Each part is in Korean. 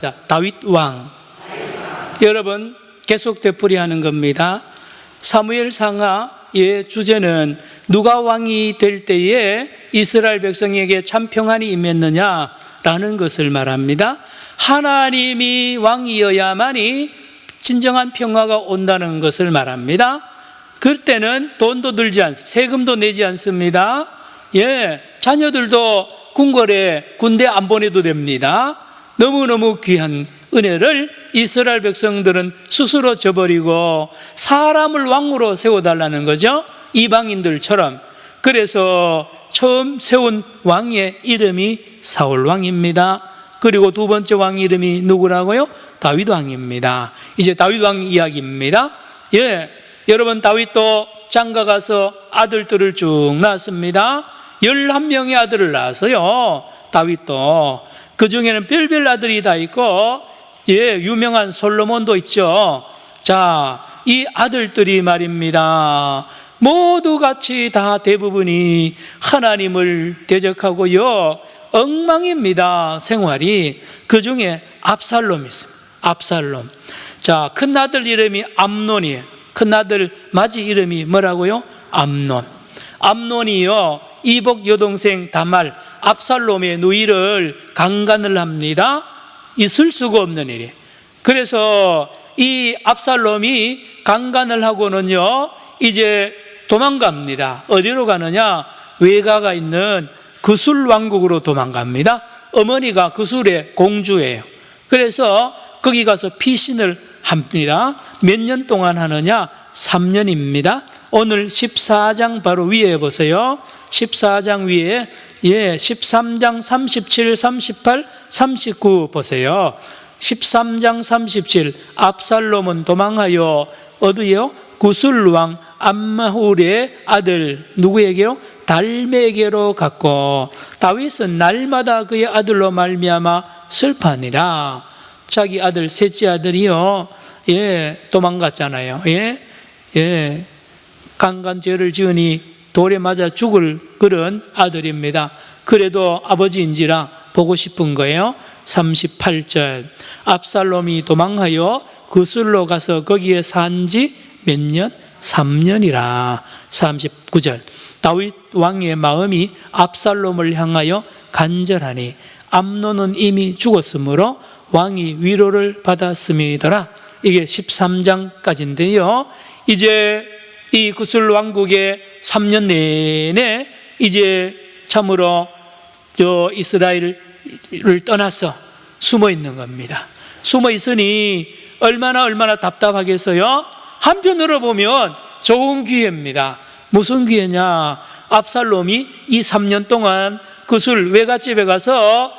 자, 다윗 왕. 여러분, 계속 되풀이하는 겁니다. 사무엘상하의 주제는 누가 왕이 될 때에 이스라엘 백성에게 참 평안이 임했느냐라는 것을 말합니다. 하나님이 왕이어야만이 진정한 평화가 온다는 것을 말합니다. 그때는 돈도 들지 않습니다. 세금도 내지 않습니다. 자녀들도 궁궐에 군대 안 보내도 됩니다. 너무너무 귀한 은혜를 이스라엘 백성들은 스스로 저버리고 사람을 왕으로 세워달라는 거죠. 이방인들처럼. 그래서 처음 세운 왕의 이름이 사울 왕입니다. 그리고 두 번째 왕 이름이 누구라고요? 다윗 왕입니다. 이제 다윗 왕 이야기입니다. 여러분, 다윗도 장가 가서 아들들을 쭉 낳았습니다. 11명의 아들을 낳았어요. 다윗도. 그 중에는 별별 아들이 다 있고, 유명한 솔로몬도 있죠. 자, 이 아들들이 말입니다. 모두 같이 다 대부분이 하나님을 대적하고요. 엉망입니다, 생활이. 그 중에 압살롬이 있습니다. 압살롬. 자, 큰 아들 이름이 암논이에요. 큰 아들 맞이 이름이 뭐라고요? 암논. 암논이요, 이복 여동생 다말, 압살롬의 누이를 강간을 합니다. 있을 수가 없는 일이에요. 그래서 이 압살롬이 강간을 하고는요, 이제 도망갑니다. 어디로 가느냐? 외가가 있는 그술 왕국으로 도망갑니다. 어머니가 그술의 공주예요. 그래서 거기 가서 피신을 합니다. 몇 년 동안 하느냐? 3년입니다. 오늘 14장 바로 위에 보세요. 14장 위에 13장 37, 38, 39 보세요. 13장 37, 압살롬은 도망하여 어디요? 구술왕 암마훌의 아들 누구에게요? 달메에게로 갔고, 다윗은 날마다 그의 아들로 말미암아 슬퍼하니라. 자기 아들 셋째 아들이요, 도망갔잖아요. 강간죄를 지으니 돌에 맞아 죽을 그런 아들입니다. 그래도 아버지인지라 보고 싶은 거예요. 38절, 압살롬이 도망하여 그술로 가서 거기에 산 지 몇 년? 3년이라. 39절, 다윗 왕의 마음이 압살롬을 향하여 간절하니 암논은 이미 죽었으므로 왕이 위로를 받았음이더라. 이게 13장까지인데요. 이제 이 구술 왕국의 3년 내내 이제 참으로 이스라엘을 떠나서 숨어 있는 겁니다. 숨어 있으니 얼마나 답답하겠어요? 한편으로 보면 좋은 기회입니다. 무슨 기회냐? 압살롬이 이 3년 동안 구술 외갓집에 가서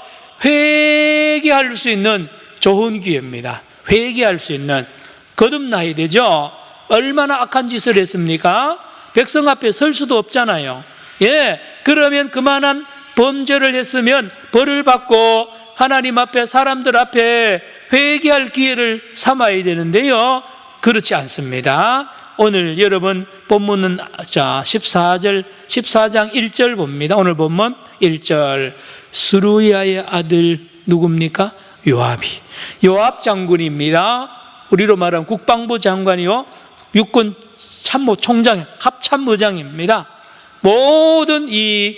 회개할 수 있는 좋은 기회입니다. 회개할 수 있는. 거듭나야 되죠. 얼마나 악한 짓을 했습니까? 백성 앞에 설 수도 없잖아요. 그러면 그만한 범죄를 했으면 벌을 받고 하나님 앞에, 사람들 앞에 회개할 기회를 삼아야 되는데요, 그렇지 않습니다. 오늘 여러분 본문은 14장 1절 봅니다. 오늘 본문 1절. 스루야의 아들 누굽니까? 요압이. 요압 장군입니다. 우리로 말하면 국방부 장관이요, 육군 참모 총장, 합참의장입니다. 모든 이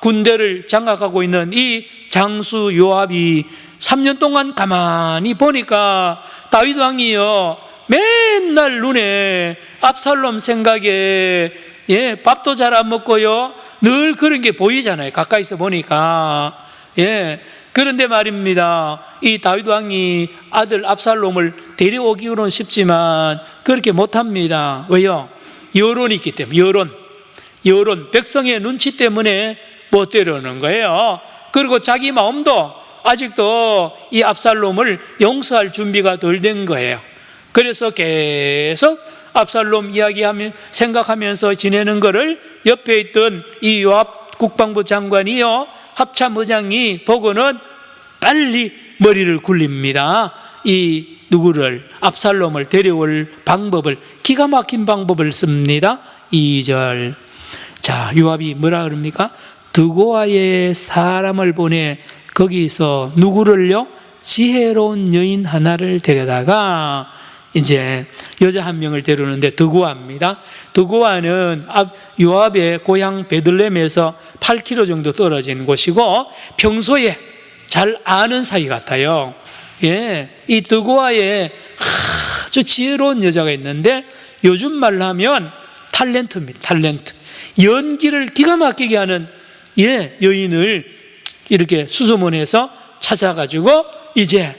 군대를 장악하고 있는 이 장수 요압이 3년 동안 가만히 보니까 다윗 왕이요, 맨날 눈에 압살롬 생각에 밥도 잘 안 먹고요, 늘 그런 게 보이잖아요. 가까이서 보니까. 그런데 말입니다, 이 다윗 왕이 아들 압살롬을 데려오기로는 쉽지만 그렇게 못합니다. 왜요? 여론이 있기 때문에. 여론, 백성의 눈치 때문에 못 데려오는 거예요. 그리고 자기 마음도 아직도 이 압살롬을 용서할 준비가 덜 된 거예요. 그래서 계속 압살롬 생각하면서 지내는 거를 옆에 있던 이 요압 국방부 장관이요, 합참의장이 보고는 빨리 머리를 굴립니다. 이 누구를, 압살롬을 데려올 방법을, 기가 막힌 방법을 씁니다. 2절. 자, 요압이 뭐라 그럽니까? 드고아의 사람을 보내 거기서 누구를요? 지혜로운 여인 하나를 데려다가 이제 여자 한 명을 데려오는데 드고아입니다. 드고아는 요압의 고향 베들레헴에서 8km 정도 떨어진 곳이고 평소에 잘 아는 사이 같아요. 예, 이 드고아에 아주 지혜로운 여자가 있는데 요즘 말로 하면 탤런트입니다. 탤런트. 연기를 기가 막히게 하는 여인을 이렇게 수소문해서 찾아가지고 이제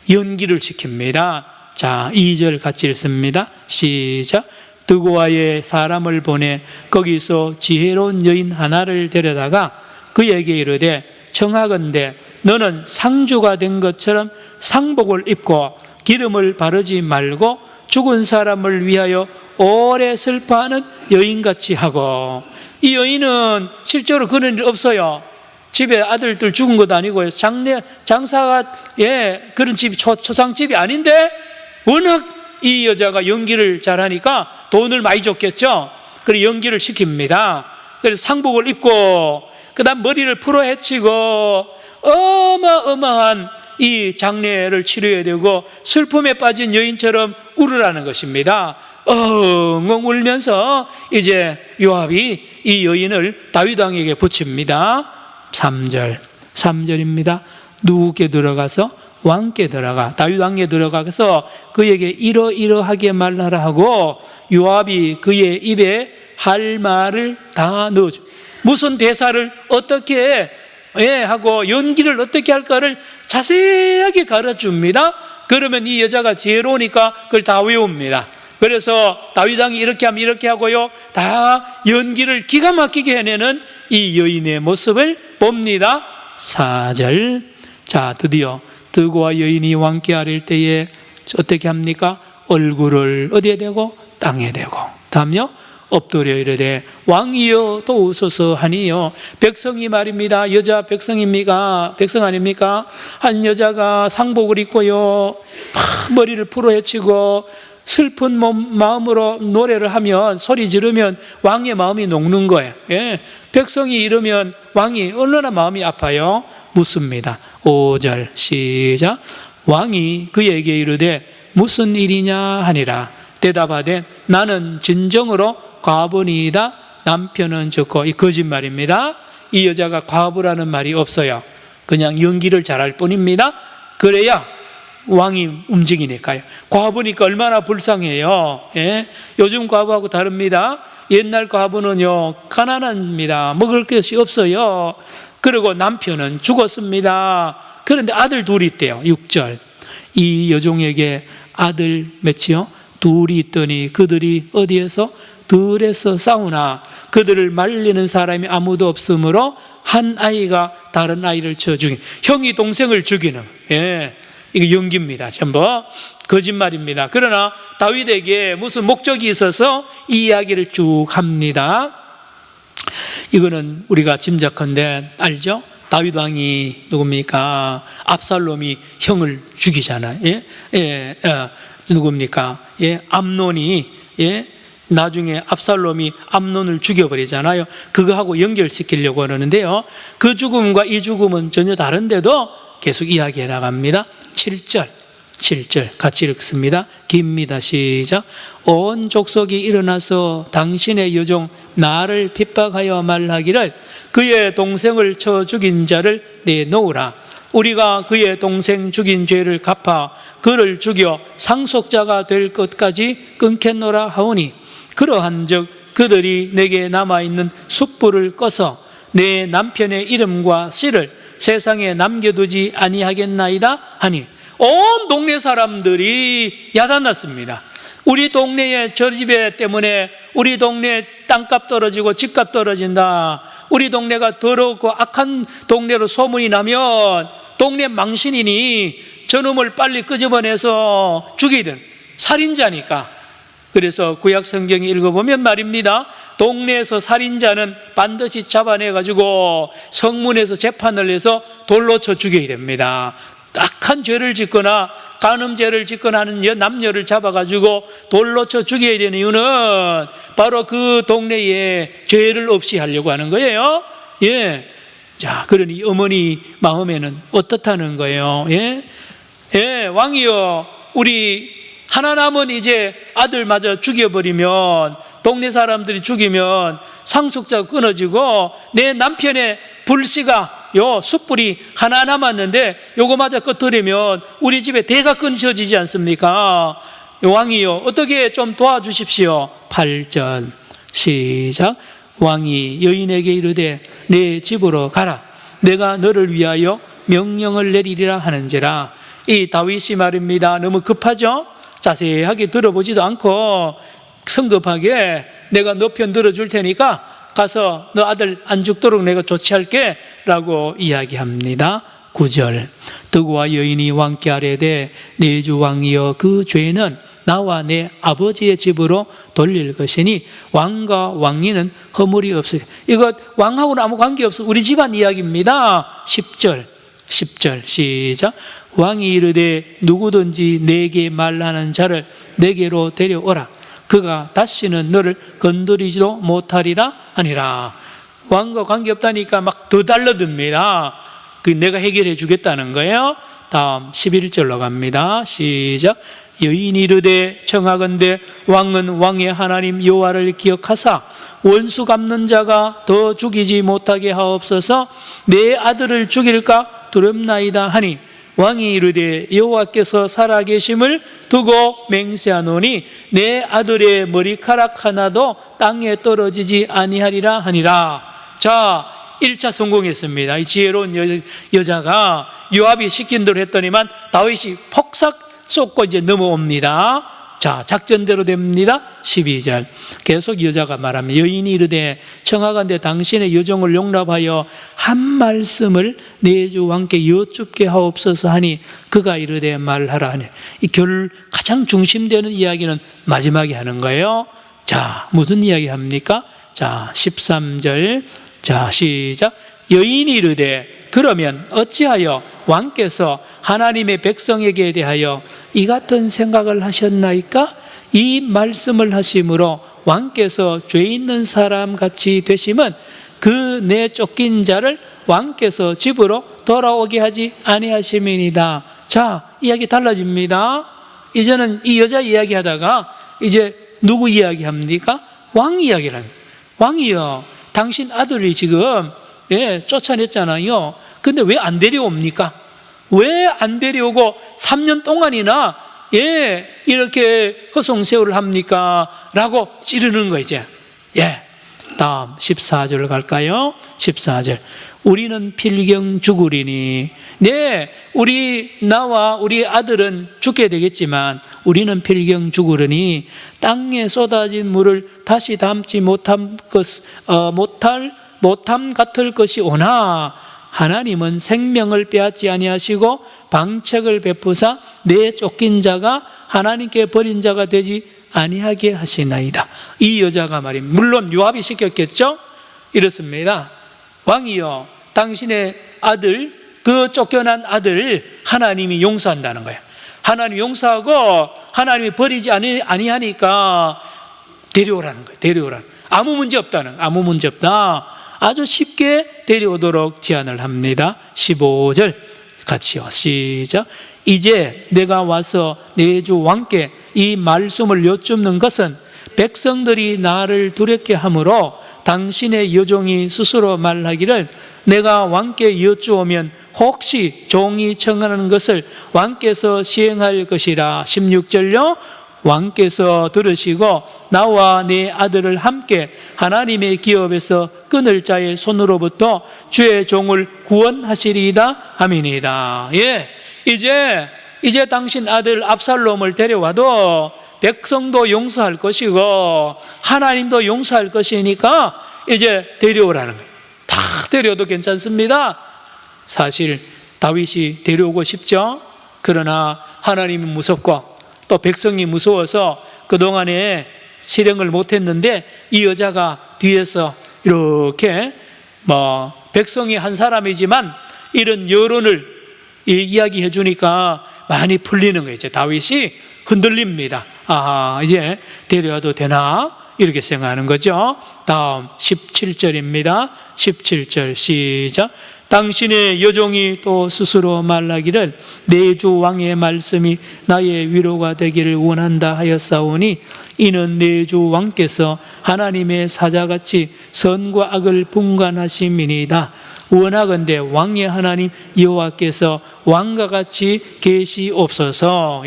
연기를 시킵니다. 자, 2절 같이 읽습니다. 시작. 드고아에 사람을 보내 거기서 지혜로운 여인 하나를 데려다가 그에게 이르되 청하건대 너는 상주가 된 것처럼 상복을 입고 기름을 바르지 말고 죽은 사람을 위하여 오래 슬퍼하는 여인같이 하고. 이 여인은 실제로 그런 일 없어요. 집에 아들들 죽은 것도 아니고 장사가 그런 집이 초상집이 아닌데 워낙 이 여자가 연기를 잘하니까 돈을 많이 줬겠죠. 그래서 연기를 시킵니다. 그래서 상복을 입고 그 다음 머리를 풀어 헤치고 어마어마한 이 장례를 치러야 되고 슬픔에 빠진 여인처럼 울으라는 것입니다. 엉엉 울면서 이제 요압이 이 여인을 다윗 왕에게 붙입니다. 3절입니다. 누구께 들어가서 왕께 들어가, 다윗 왕에 들어가서 그에게 이러이러하게 말하라 하고 요압이 그의 입에 할 말을 다 넣어줘. 무슨 대사를 어떻게 하고 연기를 어떻게 할까를 자세하게 가르쳐줍니다. 그러면 이 여자가 지혜로우니까 그걸 다 외웁니다. 그래서 다윗 왕이 이렇게 하면 이렇게 하고요, 다 연기를 기가 막히게 해내는 이 여인의 모습을 봅니다. 4절. 자, 드디어 드고아 여인이 왕께 아릴 때에 어떻게 합니까? 얼굴을 어디에 대고? 땅에 대고. 다음요, 엎드려 이르되 왕이여 또 웃소서 하니요. 백성이 말입니다. 여자 백성입니까? 백성 아닙니까? 한 여자가 상복을 입고요, 머리를 풀어 헤치고 슬픈 마음으로 노래를 하면, 소리 지르면 왕의 마음이 녹는 거예요. 백성이 이러면 왕이 얼마나 마음이 아파요? 묻습니다. 5절 시작. 왕이 그에게 이르되 무슨 일이냐 하니라. 대답하되 나는 진정으로 과부니이다. 남편은 좋고. 이 거짓말입니다. 이 여자가 과부라는 말이 없어요. 그냥 연기를 잘할 뿐입니다. 그래야 왕이 움직이니까요. 과부니까 얼마나 불쌍해요. 요즘 과부하고 다릅니다. 옛날 과부는요, 가난합니다. 먹을 것이 없어요. 그리고 남편은 죽었습니다. 그런데 아들 둘이 있대요. 6절. 이 여종에게 아들 몇이요? 둘이 있더니 그들이 어디에서? 들에서 싸우나 그들을 말리는 사람이 아무도 없으므로 한 아이가 다른 아이를 쳐 죽인, 형이 동생을 죽이는, 이거 연기입니다. 전부 거짓말입니다. 그러나 다윗에게 무슨 목적이 있어서 이 이야기를 쭉 합니다. 이거는 우리가 짐작컨대 알죠? 다윗 왕이 누굽니까? 압살롬이 형을 죽이잖아요. 누굽니까? 암논이, 나중에 압살롬이 암논을 죽여버리잖아요. 그거하고 연결시키려고 하는데요, 그 죽음과 이 죽음은 전혀 다른데도 계속 이야기해 나갑니다. 7절 같이 읽습니다. 깁니다. 시작. 온 족속이 일어나서 당신의 여종 나를 핍박하여 말하기를 그의 동생을 쳐 죽인 자를 내놓으라. 우리가 그의 동생 죽인 죄를 갚아 그를 죽여 상속자가 될 것까지 끊겠노라 하오니 그러한즉 그들이 내게 남아있는 숯불을 꺼서 내 남편의 이름과 씨를 세상에 남겨두지 아니하겠나이다 하니 온 동네 사람들이 야단났습니다. 우리 동네에 저 집에 때문에 우리 동네 땅값 떨어지고 집값 떨어진다. 우리 동네가 더럽고 악한 동네로 소문이 나면 동네 망신이니 저놈을 빨리 끄집어내서 죽이든, 살인자니까. 그래서 구약 성경에 읽어보면 말입니다, 동네에서 살인자는 반드시 잡아내가지고 성문에서 재판을 해서 돌로 쳐 죽여야 됩니다. 악한 죄를 짓거나 간음죄를 짓거나 하는 남녀를 잡아가지고 돌로 쳐 죽여야 되는 이유는 바로 그 동네에 죄를 없이 하려고 하는 거예요. 자, 그러니 어머니 마음에는 어떻다는 거예요? 예? 예, 왕이여, 우리 하나 남은 이제 아들마저 죽여버리면, 동네 사람들이 죽이면 상속자가 끊어지고 내 남편의 불씨가 요 숯불이 하나 남았는데 요거마저 꺼뜨리면 우리 집에 대가 끊어지지 않습니까? 왕이여, 어떻게 좀 도와주십시오. 8절 시작. 왕이 여인에게 이르되 내 집으로 가라. 내가 너를 위하여 명령을 내리리라 하는지라. 이 다윗이 말입니다. 너무 급하죠? 자세하게 들어보지도 않고 성급하게 내가 너 편 들어줄 테니까 가서 너 아들 안 죽도록 내가 조치할게 라고 이야기합니다. 9절 드고와 여인이 왕께 아뢰되 내 주 왕이여, 그 죄는 나와 내 아버지의 집으로 돌릴 것이니 왕과 왕위는 허물이 없으리. 이거 왕하고는 아무 관계없어, 우리 집안 이야기입니다. 10절 시작. 왕이 이르되 누구든지 내게 말하는 자를 내게로 데려오라. 그가 다시는 너를 건드리지도 못하리라 하니라. 왕과 관계없다니까 막 더 달라듭니다. 그 내가 해결해 주겠다는 거예요. 다음 11절로 갑니다. 시작. 여인이 이르되 청하건대 왕은 왕의 하나님 여호와를 기억하사 원수 갚는 자가 더 죽이지 못하게 하옵소서. 내 아들을 죽일까 두렵나이다 하니 왕이 이르되 여호와께서 살아계심을 두고 맹세하노니 내 아들의 머리카락 하나도 땅에 떨어지지 아니하리라 하니라. 자, 1차 성공했습니다. 이 지혜로운 여자가 요압이 시킨 대로 했더니만 다윗이 폭삭 쏟고 이제 넘어옵니다. 자, 작전대로 됩니다. 12절 계속 여자가 말합니다. 여인이 이르되 청하건대 당신의 여종을 용납하여 한 말씀을 내 주 왕께 여쭙게 하옵소서 하니 그가 이르되 말하라 하니. 이 결 가장 중심되는 이야기는 마지막에 하는 거예요. 자, 무슨 이야기 합니까? 자, 13절 자, 시작. 여인이 이르되 그러면 어찌하여 왕께서 하나님의 백성에게 대하여 이 같은 생각을 하셨나이까? 이 말씀을 하심으로 왕께서 죄 있는 사람 같이 되심은 그 내 쫓긴 자를 왕께서 집으로 돌아오게 하지 아니하심이니이다. 자, 이야기 달라집니다. 이제는 이 여자 이야기하다가 이제 누구 이야기합니까? 왕 이야기라는. 왕이여, 당신 아들이 지금 쫓아냈잖아요. 근데 왜 안 데려옵니까? 왜 안 데려오고 3년 동안이나 이렇게 허송세월을 합니까? 라고 찌르는 거 이제. 다음 14절 갈까요? 14절 우리는 필경 죽으리니. 나와 우리 아들은 죽게 되겠지만 우리는 필경 죽으리니 땅에 쏟아진 물을 다시 담지 못함 같을 것이 오나 하나님은 생명을 빼앗지 아니하시고 방책을 베푸사 내 쫓긴 자가 하나님께 버린 자가 되지 아니하게 하시나이다. 이 여자가 말입니다. 물론 요압이 시켰겠죠? 이렇습니다. 왕이여, 당신의 아들, 그 쫓겨난 아들 하나님이 용서한다는 거예요. 하나님이 용서하고 하나님이 버리지 아니하니까 데려오라는 거예요. 데려오라는. 아무 문제 없다. 아주 쉽게 데려오도록 제안을 합니다. 15절 같이요. 시작. 이제 내가 와서 내 주 왕께 이 말씀을 여쭙는 것은 백성들이 나를 두렵게 하므로 당신의 여종이 스스로 말하기를 내가 왕께 여쭈오면 혹시 종이 청하는 것을 왕께서 시행할 것이라. 16절요. 왕께서 들으시고 나와 내 아들을 함께 하나님의 기업에서 끊을 자의 손으로부터 주의 종을 구원하시리이다 하미니이다. 이제 당신 아들 압살롬을 데려와도 백성도 용서할 것이고 하나님도 용서할 것이니까 이제 데려오라는 거예요. 다 데려도 괜찮습니다. 사실 다윗이 데려오고 싶죠. 그러나 하나님은 무섭고 또 백성이 무서워서 그동안에 실행을 못했는데 이 여자가 뒤에서 이렇게 백성이 한 사람이지만 이런 여론을 이야기해 주니까 많이 풀리는 거예요. 이제 다윗이 흔들립니다. 이제 데려와도 되나? 이렇게 생각하는 거죠. 다음 17절입니다. 17절 시작. 당신의 여종이 또 스스로 말하기를 내 주 왕의 말씀이 나의 위로가 되기를 원한다 하였사오니 이는 내 주 왕께서 하나님의 사자같이 선과 악을 분간하심이니이다. 원하건대 왕의 하나님 여호와께서 왕과 같이 계시옵소서.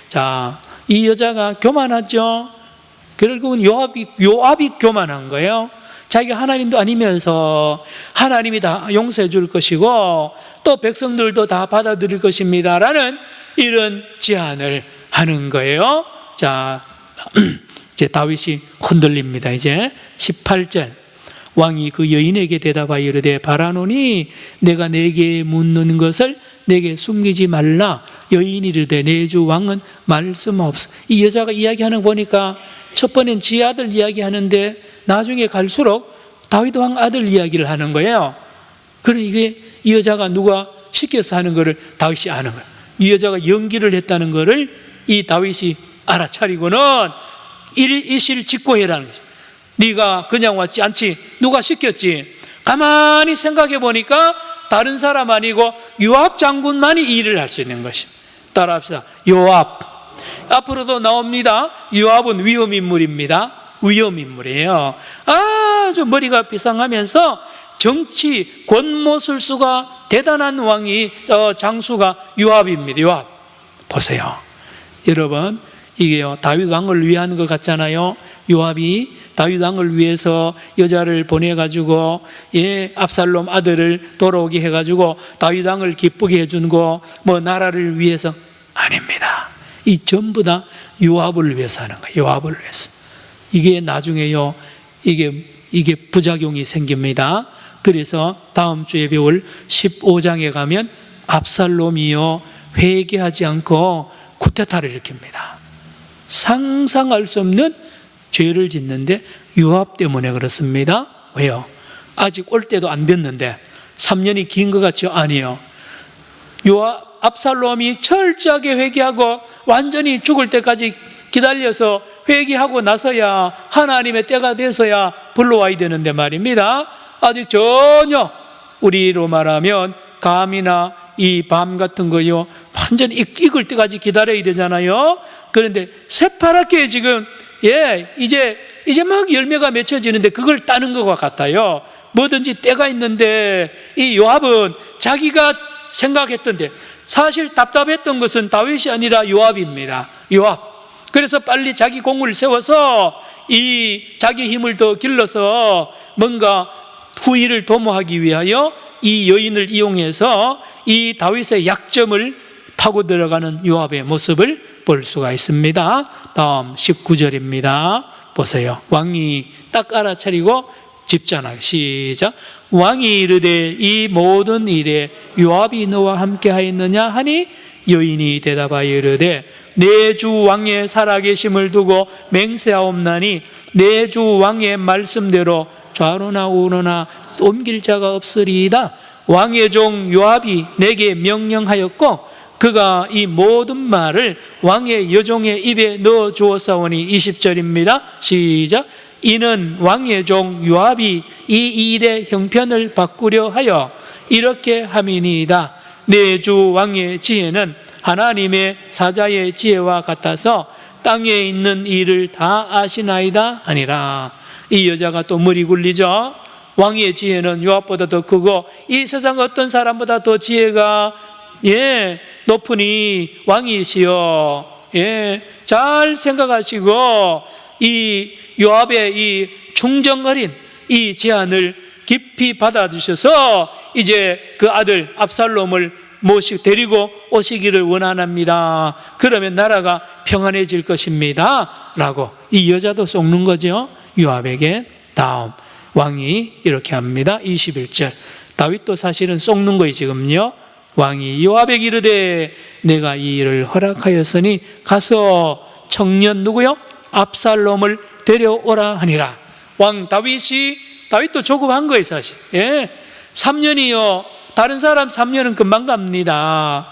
자, 이 여자가 교만하죠. 결국은 요압이 교만한 거예요. 자기가 하나님도 아니면서 하나님이 다 용서해 줄 것이고 또 백성들도 다 받아들일 것입니다 라는 이런 제안을 하는 거예요. 자, 이제 다윗이 흔들립니다. 이제 18절. 왕이 그 여인에게 대답하여 이르되 바라노니 내가 내게 묻는 것을 내게 숨기지 말라. 여인이 이르되 내 주 왕은 말씀 없어. 이 여자가 이야기하는 거 보니까 첫 번엔 지 아들 이야기하는데 나중에 갈수록 다윗 왕 아들 이야기를 하는 거예요. 그러니 이게 이 여자가 누가 시켜서 하는 거를 다윗이 아는 거예요. 이 여자가 연기를 했다는 거를 이 다윗이 알아차리고는 일실 직고해라는 거죠. 네가 그냥 왔지 않지, 누가 시켰지. 가만히 생각해 보니까 다른 사람 아니고 요압 장군만이 이 일을 할 수 있는 것이. 따라합시다. 요압. 앞으로도 나옵니다. 요압은 위험인물입니다. 위험인물이에요. 아주 머리가 비상하면서 정치 권모술수가 대단한 왕이 장수가 요압입니다. 요압. 보세요. 여러분, 이게요 다윗 왕을 위한 것 같잖아요. 요압이 다윗 왕을 위해서 여자를 보내가지고 압살롬 아들을 돌아오게 해가지고 다윗 왕을 기쁘게 해준 거 뭐 나라를 위해서 아닙니다. 이 전부 다 요압을 위해서 하는 거예요. 요압을 위해서. 이게 나중에요 이게 부작용이 생깁니다. 그래서 다음 주에 배울 15장에 가면 압살롬이요 회개하지 않고 쿠데타를 일으킵니다. 상상할 수 없는 죄를 짓는데 요압 때문에 그렇습니다. 왜요? 아직 올 때도 안 됐는데 3년이 긴 것 같죠? 아니에요. 압살롬이 철저하게 회개하고 완전히 죽을 때까지 기다려서 회개하고 나서야 하나님의 때가 돼서야 불러와야 되는데 말입니다. 아직 전혀 우리로 말하면 감이나 이 밤 같은 거요 완전히 익을 때까지 기다려야 되잖아요. 그런데 새파랗게 지금 이제 막 열매가 맺혀지는데 그걸 따는 것과 같아요. 뭐든지 때가 있는데 이 요압은 자기가 생각했던데 사실 답답했던 것은 다윗이 아니라 요압입니다. 요압. 그래서 빨리 자기 공을 세워서 이 자기 힘을 더 길러서 뭔가 후일을 도모하기 위하여 이 여인을 이용해서 이 다윗의 약점을 파고 들어가는 요압의 모습을 볼 수가 있습니다. 다음 19절입니다. 보세요. 왕이 딱 알아차리고 집전하기 시작. 왕이 이르되 이 모든 일에 요압이 너와 함께 하였느냐 하니 여인이 대답하여 이르되 내 주 왕의 살아계심을 두고 맹세하옵나니 내 주 왕의 말씀대로 좌로나 우로나 옮길 자가 없으리이다. 왕의 종 요압이 내게 명령하였고 그가 이 모든 말을 왕의 여종의 입에 넣어 주었사오니 20절입니다. 시작. 이는 왕의 종 요압이 이 일의 형편을 바꾸려 하여 이렇게 함이니이다. 내 주 왕의 지혜는 하나님의 사자의 지혜와 같아서 땅에 있는 일을 다 아시나이다 하니라. 이 여자가 또 머리 굴리죠. 왕의 지혜는 요압보다 더 크고 이 세상 어떤 사람보다 더 지혜가 높으니 왕이시여. 잘 생각하시고 이 요압의 이 충정 어린 이 제안을 깊이 받아주셔서 이제 그 아들 압살롬을 데리고 오시기를 원하nap니다. 그러면 나라가 평안해질 것입니다 라고 이 여자도 속는 거죠. 요압에게. 다음 왕이 이렇게 합니다. 21절. 다윗도 사실은 속는 거예요. 지금요 왕이 요압에게 이르되 내가 이 일을 허락하였으니 가서 청년 누구요? 압살롬을 데려오라 하니라. 왕 다윗도 조급한 거예요 사실. 3년이요 다른 사람 3년은 금방 갑니다.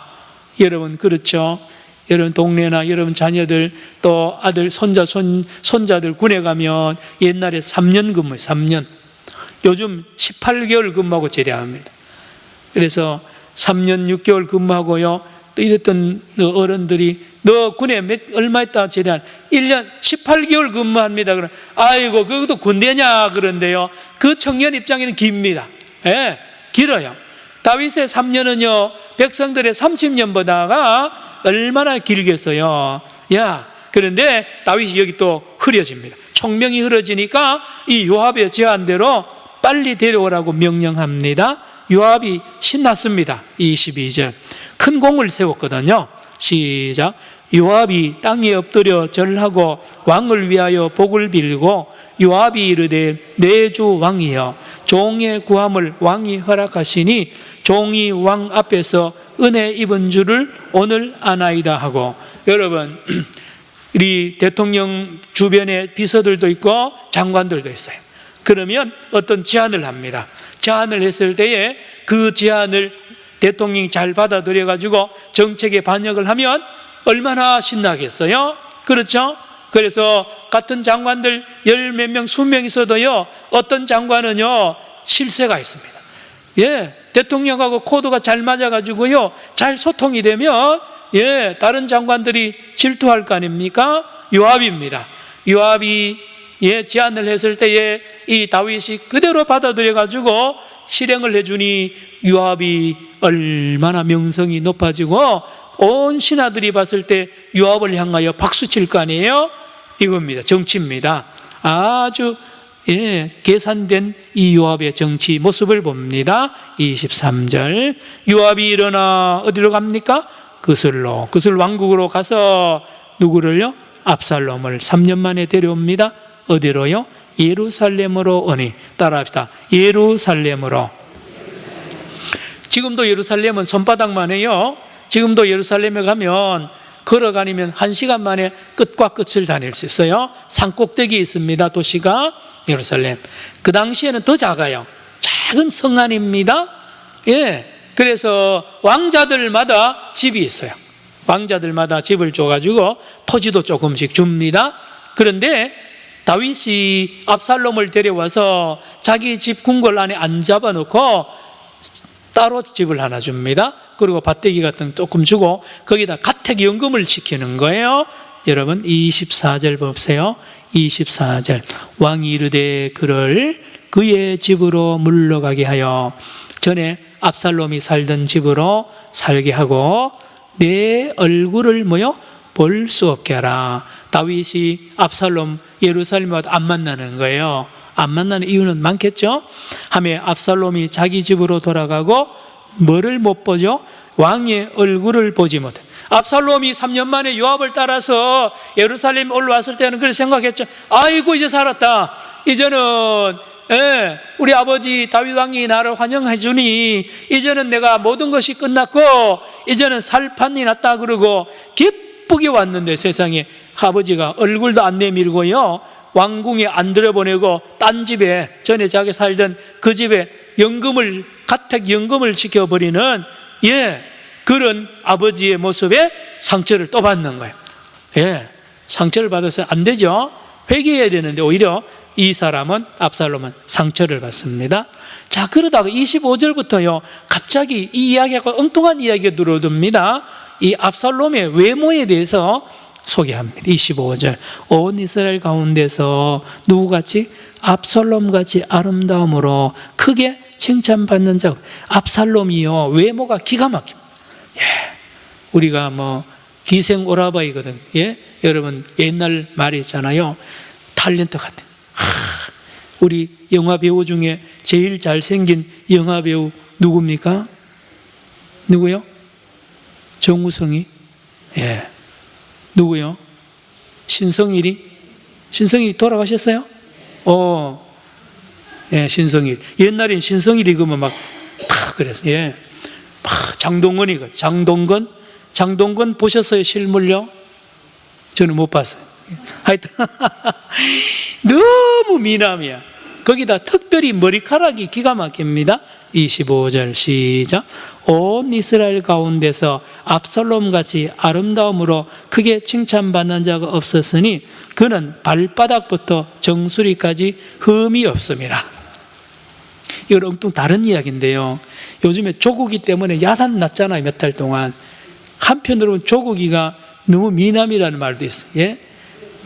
여러분 그렇죠? 여러분 동네나 여러분 자녀들 또 아들 손자들 군에 가면 옛날에 3년 근무예요. 3년. 요즘 18개월 근무하고 제대합니다. 그래서 3년 6개월 근무하고요, 또 이랬던 어른들이 너 군에 얼마 있다 제대한 1년 18개월 근무합니다. 그럼 아이고 그것도 군대냐 그런데요, 그 청년 입장에는 깁니다. 예, 길어요. 다윗의 3년은요 백성들의 30년보다가 얼마나 길겠어요. 야, 그런데 다윗이 여기 또 흐려집니다. 총명이 흐려지니까 이 요압의 제안대로 빨리 데려오라고 명령합니다. 요압이 신났습니다. 22절. 큰 공을 세웠거든요. 시작. 요압이 땅에 엎드려 절하고 왕을 위하여 복을 빌고 요압이 이르되 내 주 왕이여 종의 구함을 왕이 허락하시니 종이 왕 앞에서 은혜 입은 줄을 오늘 아나이다 하고, 여러분 우리 대통령 주변에 비서들도 있고 장관들도 있어요. 그러면 어떤 제안을 합니다. 제안을 했을 때에 그 제안을 대통령이 잘 받아들여 가지고 정책에 반영을 하면 얼마나 신나겠어요? 그렇죠? 그래서 같은 장관들 10몇 명, 20명 있어도요, 어떤 장관은요 실세가 있습니다. 예, 대통령하고 코드가 잘 맞아가지고요 잘 소통이 되면 예, 다른 장관들이 질투할 거 아닙니까? 요압입니다. 요압이 예, 제안을 했을 때에 이 다윗이 그대로 받아들여가지고 실행을 해주니 요압이 얼마나 명성이 높아지고 온 신하들이 봤을 때 요압을 향하여 박수 칠 거 아니에요? 이겁니다. 정치입니다. 아주 예, 계산된 이 요압의 정치 모습을 봅니다. 23절. 요압이 일어나 어디로 갑니까? 그슬 왕국으로 가서 누구를요? 압살롬을 3년 만에 데려옵니다. 어디로요? 예루살렘으로 오니. 따라합시다. 예루살렘으로. 지금도 예루살렘은 손바닥만 해요. 지금도 예루살렘에 가면 걸어가면 1시간 만에 끝과 끝을 다닐 수 있어요. 산꼭대기에 있습니다. 도시가 예루살렘. 그 당시에는 더 작아요. 작은 성 안입니다. 예, 그래서 왕자들마다 집이 있어요. 왕자들마다 집을 줘가지고 토지도 조금씩 줍니다. 그런데 다윗이 압살롬을 데려와서 자기 집 궁궐 안에 안 잡아놓고 따로 집을 하나 줍니다. 그리고 밭대기 같은 거 조금 주고 거기다 가택연금을 시키는 거예요. 여러분 24절 보세요. 24절. 왕이 이르되 그를 그의 집으로 물러가게 하여 전에 압살롬이 살던 집으로 살게 하고 내 얼굴을 볼 수 없게 하라. 다윗이 압살롬 예루살렘과 안 만나는 거예요. 안 만나는 이유는 많겠죠. 하며 압살롬이 자기 집으로 돌아가고 뭐를 못 보죠? 왕의 얼굴을 보지 못해. 압살롬이 3년 만에 요압을 따라서 예루살렘에 올라왔을 때는 그렇게 생각했죠. 아이고 이제 살았다. 이제는 우리 아버지 다윗 왕이 나를 환영해 주니 이제는 내가 모든 것이 끝났고 이제는 살 판이 났다 그러고 기쁘게 왔는데 세상에 아버지가 얼굴도 안 내밀고요 왕궁에 안 들여보내고 딴 집에 전에 자기 살던 그 집에 가택연금을 시켜버리는 그런 아버지의 모습에 상처를 또 받는 거예요. 상처를 받아서 안 되죠. 회개해야 되는데 오히려 이 사람은 압살롬은 상처를 받습니다. 자, 그러다가 25절부터요 갑자기 이 이야기가 엉뚱한 이야기가 들어옵니다. 이 압살롬의 외모에 대해서 소개합니다. 25절. 온 이스라엘 가운데서 누구같이? 압살롬같이 아름다움으로 크게 칭찬받는 자. 압살롬이요 외모가 기가 막힙니다. 우리가 기생 오라바이거든. 여러분 옛날 말이 있잖아요. 탤런트 같아. 우리 영화 배우 중에 제일 잘생긴 영화 배우 누굽니까? 누구요? 정우성이? 누구요? 신성일이 돌아가셨어요? 신성일. 옛날엔 신성일이 그러면 막 그래서 장동건 보셨어요? 실물요? 저는 못 봤어요. 하여튼 너무 미남이야. 거기다 특별히 머리카락이 기가 막힙니다. 25절 시작. 온 이스라엘 가운데서 압살롬같이 아름다움으로 크게 칭찬받는 자가 없었으니 그는 발바닥부터 정수리까지 흠이 없음이라. 이건 엉뚱 다른 이야기인데요, 요즘에 조국이 때문에 야단 났잖아요. 몇 달 동안. 한편으로는 조국이가 너무 미남이라는 말도 있어요.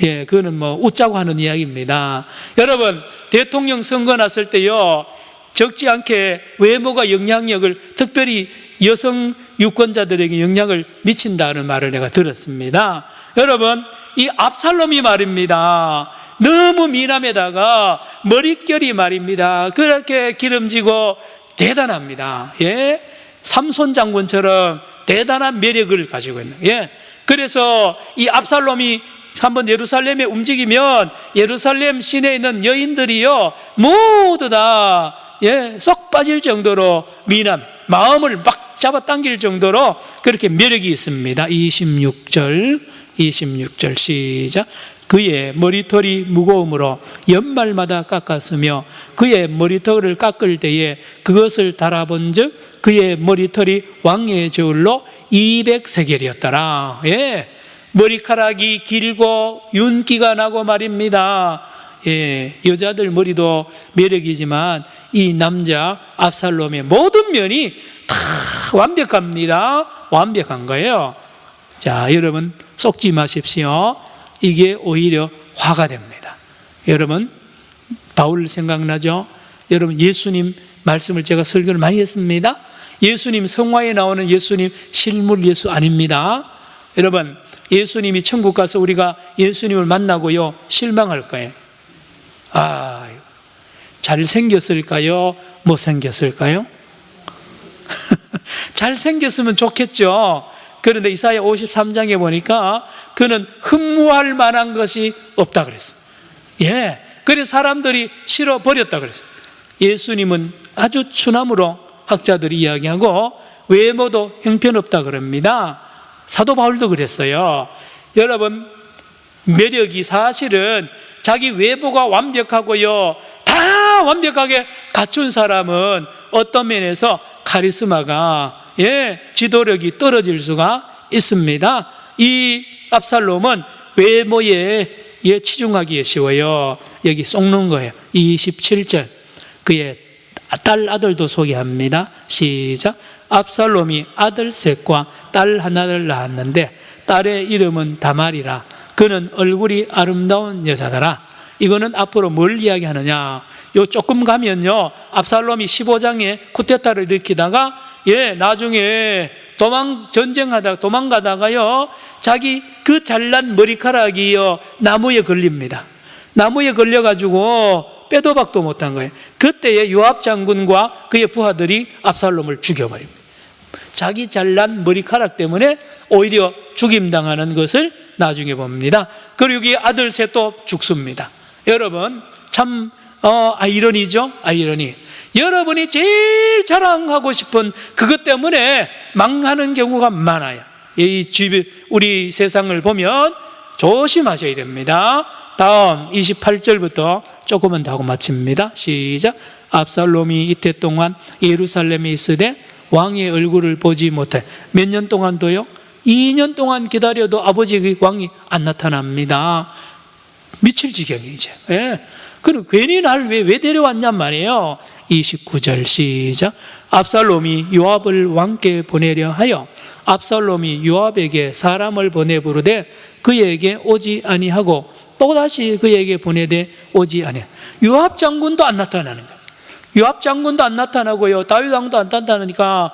예, 그거는 뭐 웃자고 하는 이야기입니다. 여러분, 대통령 선거 났을 때요, 적지 않게 외모가 영향력을, 특별히 여성 유권자들에게 영향을 미친다는 말을 내가 들었습니다. 여러분, 이 압살롬이 말입니다, 너무 미남에다가 머릿결이 말입니다, 그렇게 기름지고 대단합니다. 예, 삼손 장군처럼 대단한 매력을 가지고 있는. 예, 그래서 이 압살롬이 한번 예루살렘에 움직이면 예루살렘 시내에 있는 여인들이요 모두 다 쏙 빠질 정도로 미남, 마음을 막 잡아당길 정도로 그렇게 매력이 있습니다. 26절 시작. 그의 머리털이 무거움으로 연말마다 깎았으며 그의 머리털을 깎을 때에 그것을 달아본 즉 그의 머리털이 왕의 저울로 200세겔이었더라. 예, 머리카락이 길고 윤기가 나고 말입니다. 예, 여자들 머리도 매력이지만 이 남자 압살롬의 모든 면이 다 완벽합니다. 완벽한 거예요. 자, 여러분 속지 마십시오. 이게 오히려 화가 됩니다. 여러분, 바울 생각나죠? 여러분, 예수님 말씀을 제가 설교를 많이 했습니다. 예수님, 성화에 나오는 예수님 실물 예수 아닙니다. 여러분, 예수님이 천국 가서 우리가 예수님을 만나고요 실망할 거예요. 잘생겼을까요? 못생겼을까요? 잘생겼으면 좋겠죠. 그런데 이사야 53장에 보니까 그는 흠모할 만한 것이 없다 그랬어요. 예, 그래서 사람들이 싫어 버렸다 그랬어요. 예수님은 아주 추남으로 학자들이 이야기하고 외모도 형편없다 그럽니다. 사도 바울도 그랬어요. 여러분, 매력이 사실은 자기 외모가 완벽하고요 다 완벽하게 갖춘 사람은 어떤 면에서 카리스마가, 지도력이 떨어질 수가 있습니다. 이 압살롬은 외모에 치중하기에 쉬워요. 여기 쏙는 거예요. 27절 그의 딸 아들도 소개합니다. 시작. 압살롬이 아들 셋과 딸 하나를 낳았는데 딸의 이름은 다말이라. 그는 얼굴이 아름다운 여자더라. 이거는 앞으로 뭘 이야기하느냐, 요 조금 가면요 압살롬이 15장에 쿠데타를 일으키다가 나중에 전쟁하다가 도망가다가요 자기 그 잘난 머리카락이요 나무에 걸립니다. 나무에 걸려가지고 빼도 박도 못한 거예요. 그때에 요압 장군과 그의 부하들이 압살롬을 죽여버립니다. 자기 잘난 머리카락 때문에 오히려 죽임당하는 것을 나중에 봅니다. 그리고 이 아들 셋도 죽습니다. 여러분, 참 아이러니죠? 아이러니. 여러분이 제일 자랑하고 싶은 그것 때문에 망하는 경우가 많아요. 우리 세상을 보면 조심하셔야 됩니다. 다음 28절부터 조금은 더 하고 마칩니다. 시작. 압살롬이 이때 동안 예루살렘에 있으되 왕의 얼굴을 보지 못해. 몇 년 동안도요? 2년 동안 기다려도 아버지 왕이 안 나타납니다. 미칠 지경이죠. 그럼 괜히 날 왜 데려왔냔 말이에요. 29절 시작. 압살롬이 요압을 왕께 보내려 하여 압살롬이 요압에게 사람을 보내 부르되 그에게 오지 아니하고 또다시 그에게 보내되 오지 아니하. 요압 장군도 안 나타나는 거예요. 요압 장군도 안 나타나고요 다윗 왕도 안 나타나니까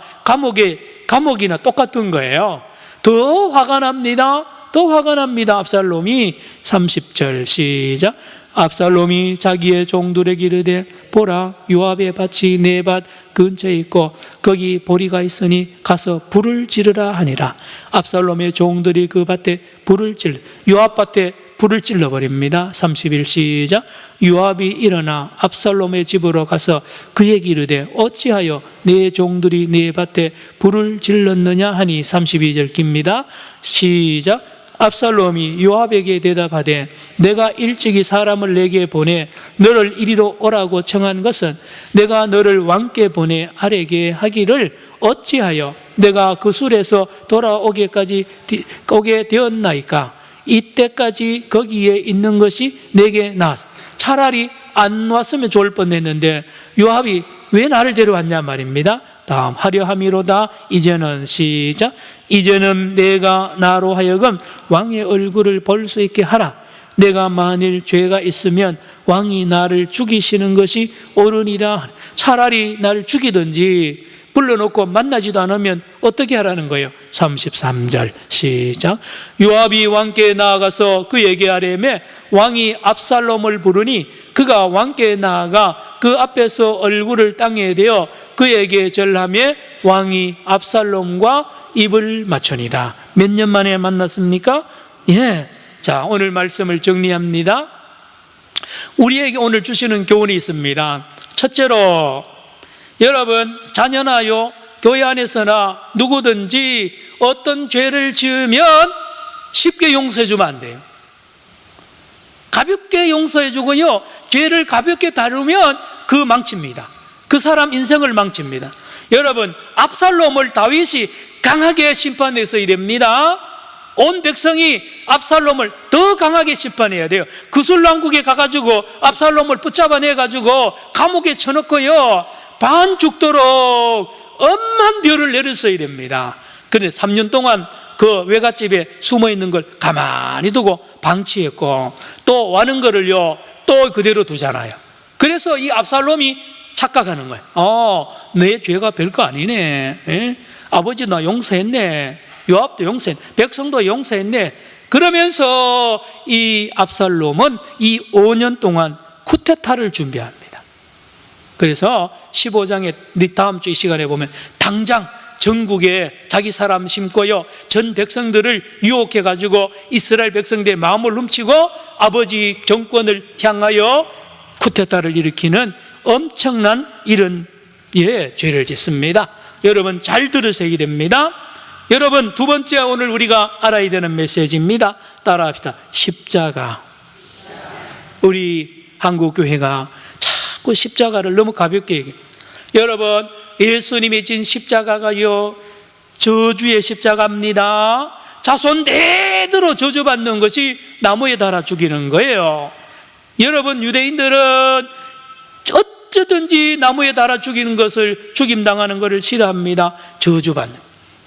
감옥이나 똑같은 거예요. 더 화가 납니다. 더 화가 납니다. 압살롬이 30절 시작. 압살롬이 자기의 종들에게 이르되 보라, 요압의 밭이 내 밭 근처에 있고 거기 보리가 있으니 가서 불을 지르라 하니라. 압살롬의 종들이 그 밭에 요압 밭에 불을 찔러버립니다. 31 시작. 요압이 일어나 압살롬의 집으로 가서 그에게 이르되 어찌하여 내 종들이 내 밭에 불을 질렀느냐 하니 32절 깁니다. 시작. 압살롬이 요압에게 대답하되 내가 일찍이 사람을 내게 보내 너를 이리로 오라고 청한 것은 내가 너를 왕께 보내 아뢰게 하기를 어찌하여 내가 그 술에서 돌아오게 되었나이까? 이때까지 거기에 있는 것이 내게 나았어. 차라리 안 왔으면 좋을 뻔했는데 요압이 왜 나를 데려왔냐 말입니다. 다음 하려 함이로다. 이제는 시작. 이제는 내가 나로 하여금 왕의 얼굴을 볼 수 있게 하라. 내가 만일 죄가 있으면 왕이 나를 죽이시는 것이 옳으니라. 차라리 나를 죽이든지 불러놓고 만나지도 않으면 어떻게 하라는 거예요? 33절 시작. 요압이 왕께 나아가서 그에게 아뢰매 왕이 압살롬을 부르니 그가 왕께 나아가 그 앞에서 얼굴을 땅에 대어 그에게 절하며 왕이 압살롬과 입을 맞추니라. 몇 년 만에 만났습니까? 예. 자, 오늘 말씀을 정리합니다. 우리에게 오늘 주시는 교훈이 있습니다. 첫째로 여러분 자녀나요 교회 안에서나 누구든지 어떤 죄를 지으면 쉽게 용서해 주면 안 돼요. 가볍게 용서해 주고요, 죄를 가볍게 다루면 그 망칩니다. 그 사람 인생을 망칩니다. 여러분 압살롬을 다윗이 강하게 심판해서 이랍니다. 온 백성이 압살롬을 더 강하게 심판해야 돼요. 구슬왕국에 가가지고 압살롬을 붙잡아내가지고 감옥에 쳐넣고요, 반 죽도록 엄한 벌을 내렸어야 됩니다. 그런데 3년 동안 그 외갓집에 숨어있는 걸 가만히 두고 방치했고 또 와는 거를요 또 그대로 두잖아요. 그래서 이 압살롬이 착각하는 거예요. 내 죄가 별거 아니네. 에? 아버지 나 용서했네. 요압도 용서했네. 백성도 용서했네. 그러면서 이 압살롬은 이 5년 동안 쿠데타를 준비합니다. 그래서 15장에 다음 주 이 시간에 보면 당장 전국에 자기 사람 심고요, 전 백성들을 유혹해가지고 이스라엘 백성들의 마음을 훔치고 아버지 정권을 향하여 쿠데타를 일으키는 엄청난 이런 죄를 짓습니다. 여러분 잘 들으셔야 됩니다. 여러분 두 번째 오늘 우리가 알아야 되는 메시지입니다. 따라합시다. 십자가. 우리 한국교회가 자꾸 십자가를 너무 가볍게 얘기해요. 여러분 예수님이 진 십자가가요 저주의 십자가입니다. 자손 대대로 저주받는 것이 나무에 달아 죽이는 거예요. 여러분 유대인들은 어쩌든지 나무에 달아 죽이는 것을 죽임당하는 것을 싫어합니다. 저주받는.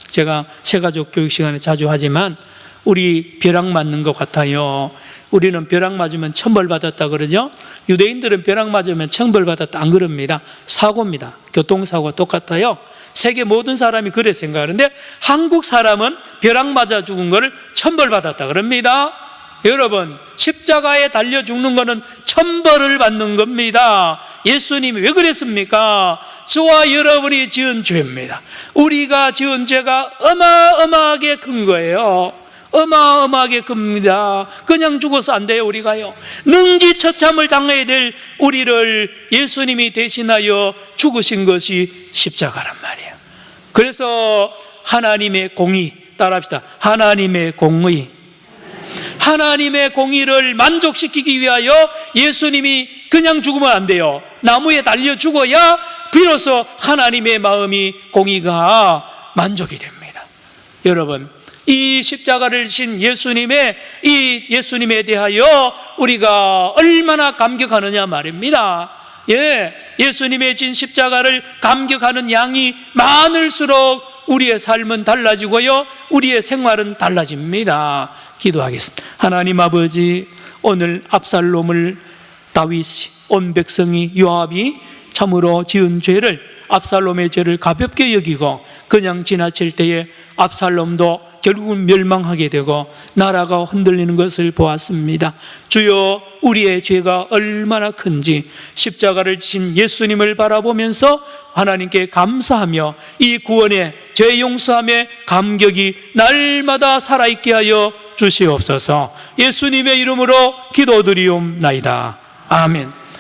제가 새가족 교육 시간에 자주 하지만 우리 벼락 맞는 것 같아요. 우리는 벼락 맞으면 천벌 받았다 그러죠. 유대인들은 벼락 맞으면 천벌 받았다 안 그럽니다. 사고입니다. 교통사고가 똑같아요. 세계 모든 사람이 그래 생각하는데 한국 사람은 벼락 맞아 죽은 거를 천벌 받았다 그럽니다. 여러분 십자가에 달려 죽는 거는 천벌을 받는 겁니다. 예수님이 왜 그랬습니까? 저와 여러분이 지은 죄입니다. 우리가 지은 죄가 어마어마하게 큰 거예요. 어마어마하게 큽니다. 그냥 죽어서 안 돼요. 우리가요 능지처참을 당해야 될 우리를 예수님이 대신하여 죽으신 것이 십자가란 말이에요. 그래서 하나님의 공의, 따라합시다. 하나님의 공의, 하나님의 공의를 만족시키기 위하여 예수님이 그냥 죽으면 안 돼요. 나무에 달려 죽어야 비로소 하나님의 마음이 공의가 만족이 됩니다. 여러분 이 십자가를 진 예수님의 이 예수님에 대하여 우리가 얼마나 감격하느냐 말입니다. 예수님의 진 십자가를 감격하는 양이 많을수록 우리의 삶은 달라지고요, 우리의 생활은 달라집니다. 기도하겠습니다. 하나님 아버지, 오늘 압살롬을 다윗이, 온 백성이, 요압이 참으로 지은 죄를, 압살롬의 죄를 가볍게 여기고 그냥 지나칠 때에 압살롬도 결국은 멸망하게 되고 나라가 흔들리는 것을 보았습니다. 주여, 우리의 죄가 얼마나 큰지 십자가를 지신 예수님을 바라보면서 하나님께 감사하며 이 구원의 죄 용서함의 감격이 날마다 살아있게 하여 주시옵소서. 예수님의 이름으로 기도드리옵나이다. 아멘.